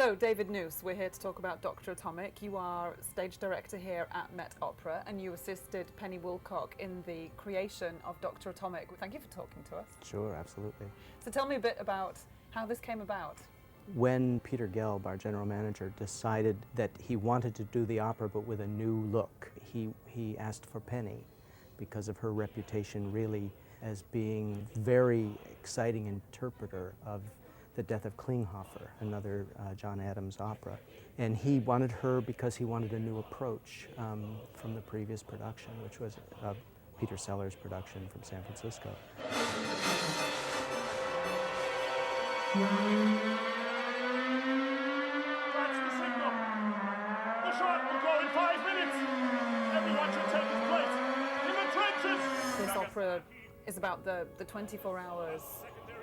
So, David Kneuss, we're here to talk about Dr. Atomic. You are stage director here at Met Opera, and you assisted Penny Woolcock in the creation of Dr. Atomic. Thank you for talking to us. Sure, absolutely. So tell me a bit about how this came about. When Peter Gelb, our general manager, decided that he wanted to do the opera but with a new look, he asked for Penny because of her reputation really as being very exciting interpreter of The Death of Klinghoffer, another John Adams opera. And he wanted her because he wanted a new approach from the previous production, which was Peter Sellers' production from San Francisco. That's the signal. The shot will go in 5 minutes. Everyone should take his place in the trenches. This opera is about the 24 hours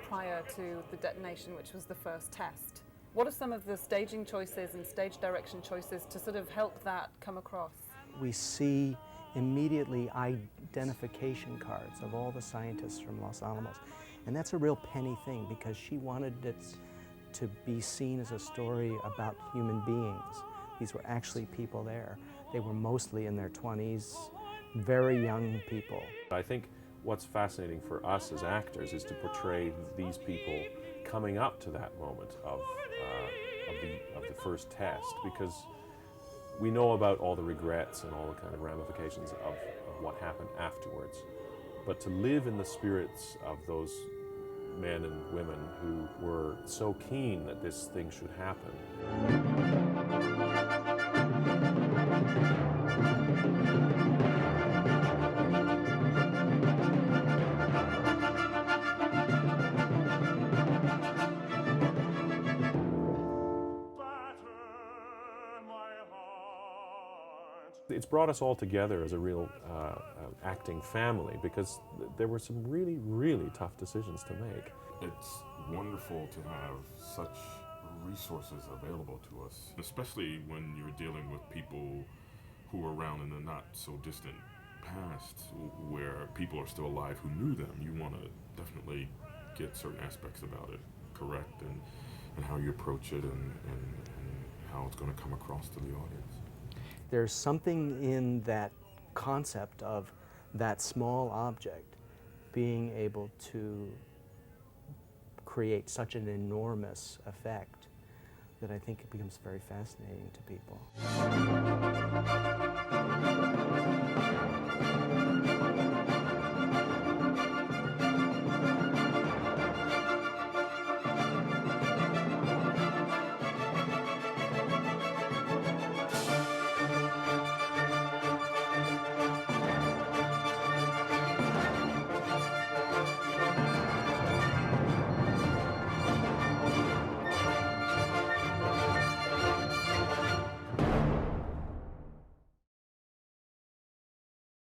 prior to the detonation, which was the first test. What are some of the staging choices and stage direction choices to sort of help that come across? We see immediately identification cards of all the scientists from Los Alamos. And that's a real Penny thing because she wanted it to be seen as a story about human beings. These were actually people there. They were mostly in their 20s, very young people. I think what's fascinating for us as actors is to portray these people coming up to that moment of the first test, because we know about all the regrets and all the kind of ramifications of what happened afterwards. But to live in the spirits of those men and women who were so keen that this thing should happen. It's brought us all together as a real acting family because there were some really, really tough decisions to make. It's wonderful to have such resources available to us, especially when you're dealing with people who are around in the not so distant past where people are still alive who knew them. You want to definitely get certain aspects about it correct and how you approach it and how it's going to come across to the audience. There's something in that concept of that small object being able to create such an enormous effect that I think it becomes very fascinating to people.